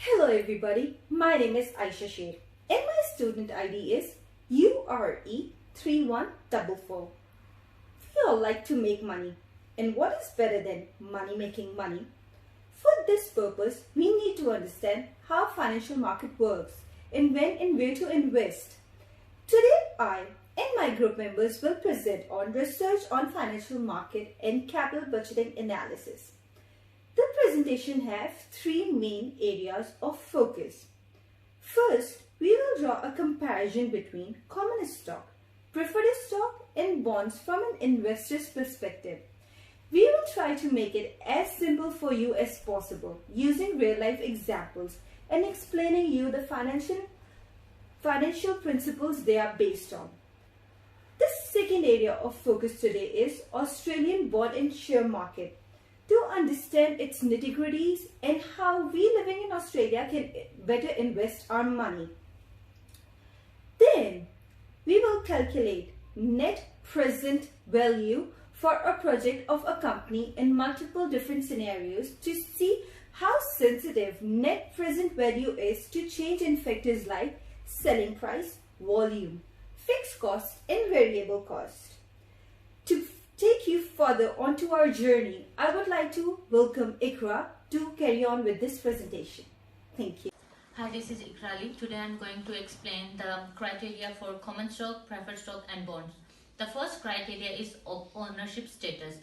Hello everybody, my name is Aisha Sher and my student ID is URE3144. We all like to make money, and what is better than money making money? For this purpose, we need to understand how financial market works and when and where to invest. Today I and my group members will present on research on financial market and capital budgeting analysis. The presentation has three main areas of focus. First, we will draw a comparison between common stock, preferred stock and bonds from an investor's perspective. We will try to make it as simple for you as possible using real-life examples and explaining you the financial principles they are based on. The second area of focus today is Australian bond and share market. To understand its nitty-gritties and how we living in Australia can better invest our money. Then we will calculate net present value for a project of a company in multiple different scenarios to see how sensitive net present value is to change in factors like selling price, volume, fixed cost and variable cost. To take you further onto our journey, I would like to welcome Ikra to carry on with this presentation. Thank you. Hi, this is Ikrali. Today I am going to explain the criteria for common stock, preferred stock and bonds. The first criteria is ownership status.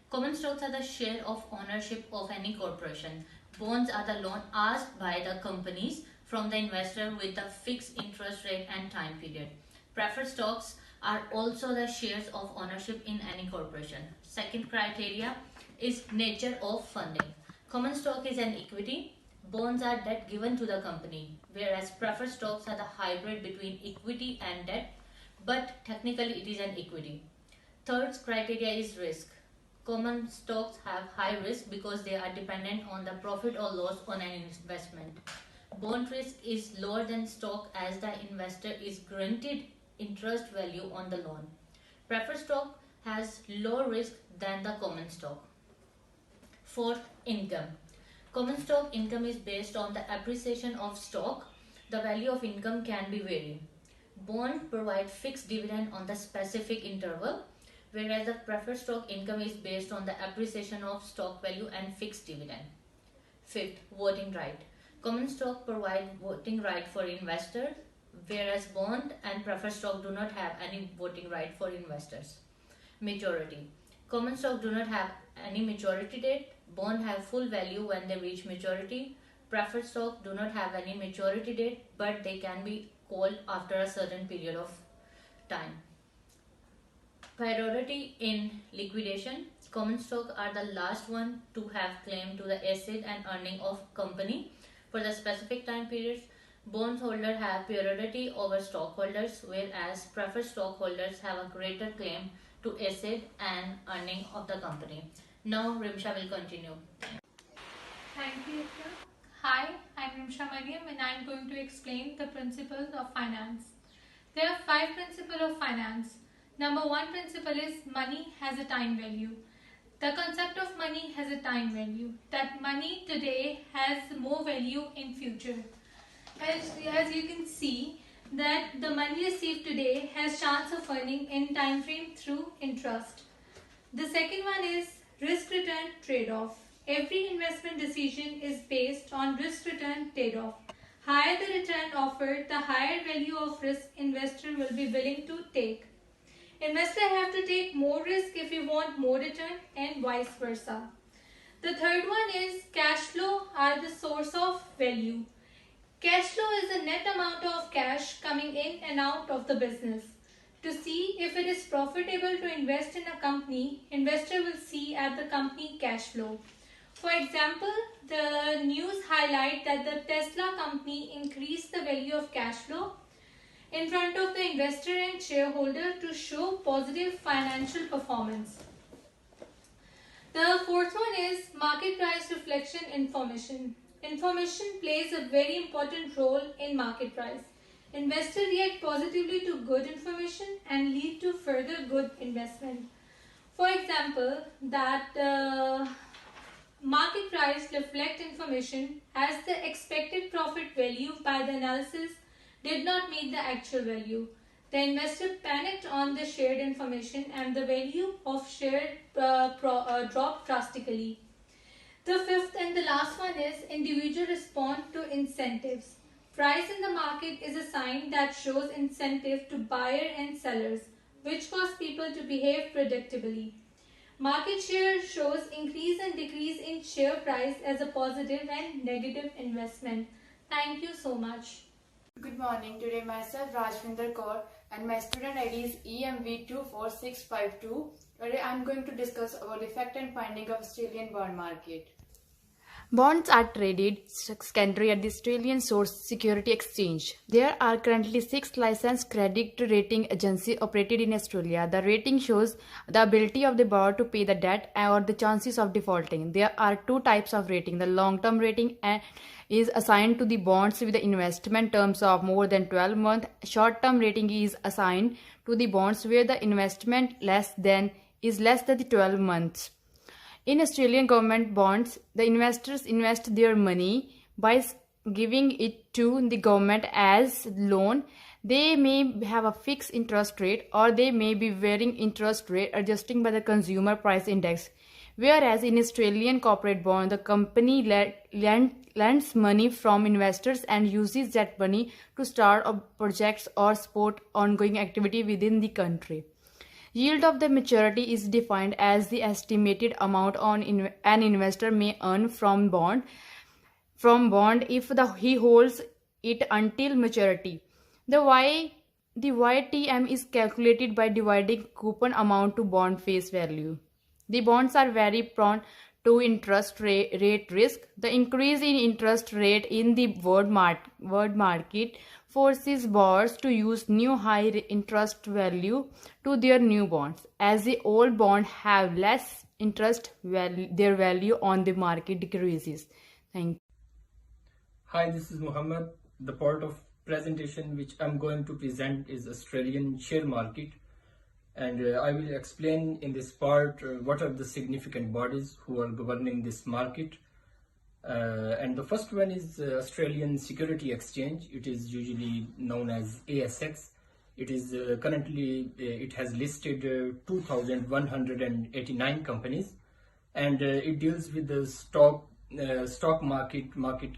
Common stocks are the share of ownership of any corporation. Bonds are the loan asked by the companies from the investor with a fixed interest rate and time period. Preferred stocks are also the shares of ownership in any corporation. Second criteria is nature of funding. Common stock is an equity. Bonds are debt given to the company, whereas preferred stocks are the hybrid between equity and debt, but technically it is an equity. Third criteria is risk. Common stocks have high risk because they are dependent on the profit or loss on an investment. Bond risk is lower than stock as the investor is granted interest value on the loan. Preferred stock has lower risk than the common stock. Fourth, income. Common stock income is based on the appreciation of stock. The value of income can be varied. Bond provide fixed dividend on the specific interval, whereas the preferred stock income is based on the appreciation of stock value and fixed dividend. Fifth, voting right. Common stock provide voting right for investors, whereas bond and preferred stock do not have any voting right for investors. Maturity. Common stock do not have any maturity date. Bond have full value when they reach maturity. Preferred stock do not have any maturity date, but they can be called after a certain period of time. Priority in liquidation. Common stock are the last one to have claim to the asset and earning of company for the specific time periods. Bondholders have priority over stockholders, whereas preferred stockholders have a greater claim to asset and earning of the company. Now Rimsha will continue. Thank you, Ikra. Hi, I'm Rimsha Mariam and I'm going to explain the principles of finance. There are 5 principles of finance. Number 1 principle is money has a time value. The concept of money has a time value. That money today has more value in future. As you can see that the money received today has chance of earning in time frame through interest. The second one is risk return trade-off. Every investment decision is based on risk return trade-off. Higher the return offered, the higher value of risk investor will be willing to take. Investor have to take more risk if you want more return and vice versa. The third one is cash flow are the source of value. Cash flow is the net amount of cash coming in and out of the business. To see if it is profitable to invest in a company, investor will see at the company cash flow. For example, the news highlight that the Tesla company increased the value of cash flow in front of the investor and shareholder to show positive financial performance. The fourth one is market price reflection information. Information plays a very important role in market price. Investors react positively to good information and lead to further good investment. For example, that market price reflect information as the expected value by the analysis did not meet the actual value. The investor panicked on the shared information and the value of share dropped drastically. The fifth and the last one is individual response to incentives. Price in the market is a sign that shows incentive to buyer and sellers, which cause people to behave predictably. Market share shows increase and decrease in share price as a positive and negative investment. Thank you so much. Good morning. Today myself Rajvinder Kaur and my student ID is EMV24652. Today I am going to discuss about the fact and finding of Australian bond market. Bonds are traded secondary at the Australian Source Security Exchange. There are currently 6 licensed credit rating agencies operated in Australia. The rating shows the ability of the borrower to pay the debt or the chances of defaulting. There are 2 types of rating. The long-term rating is assigned to the bonds with the investment terms of more than 12 months. Short-term rating is assigned to the bonds where the investment is less than the 12 months. In Australian government bonds, the investors invest their money by giving it to the government as loan. They may have a fixed interest rate or they may be varying interest rate adjusting by the consumer price index. Whereas in Australian corporate bond, the company lends money from investors and uses that money to start projects or support ongoing activity within the country. Yield of the maturity is defined as the estimated amount an investor may earn from bond if he holds it until maturity. The YTM is calculated by dividing coupon amount to bond face value. The bonds are very prone to interest rate risk. The increase in interest rate in the world market forces borrowers to use new high interest value to their new bonds. As the old bonds have less interest value, their value on the market decreases. Thank you. Hi, this is Muhammad. The part of presentation which I'm going to present is Australian share market, and I will explain in this part what are the significant bodies who are governing this market. And the first one is Australian Security Exchange. It is usually known as ASX. It is currently it has listed 2,189 companies, and it deals with the stock market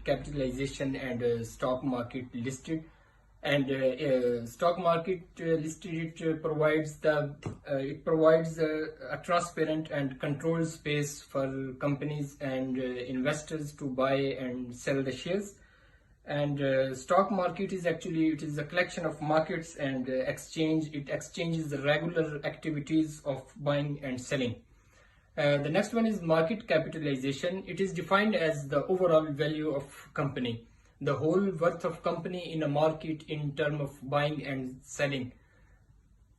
capitalization and stock market listed. And stock market listed, it provides a transparent and controlled space for companies and investors to buy and sell the shares. And stock market is actually, it is a collection of markets and exchange. It exchanges the regular activities of buying and selling. The next one is market capitalization. It is defined as the overall value of company, the whole worth of company in a market in terms of buying and selling.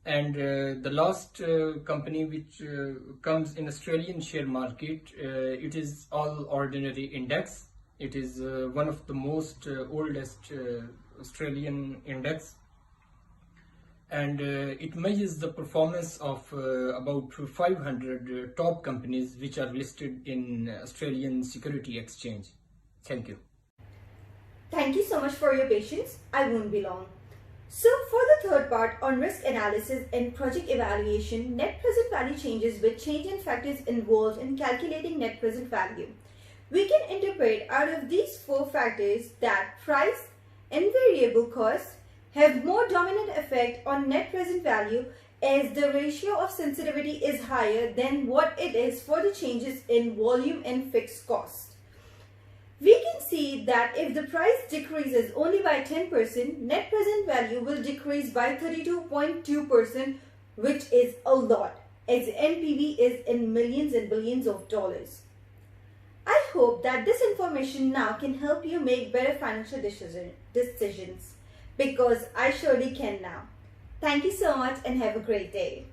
And the last company which comes in Australian share market, it is All Ordinary Index. It is one of the most oldest Australian index, and it measures the performance of about 500 top companies which are listed in Australian Security Exchange. Thank you. Thank you so much for your patience. I won't be long. So for the third part on risk analysis and project evaluation, net present value changes with change in factors involved in calculating net present value. We can interpret out of these 4 factors that price and variable costs have more dominant effect on net present value, as the ratio of sensitivity is higher than what it is for the changes in volume and fixed cost. We can see that if the price decreases only by 10%, net present value will decrease by 32.2%, which is a lot, as NPV is in millions and billions of dollars. I hope that this information now can help you make better financial decisions, because I surely can now. Thank you so much and have a great day.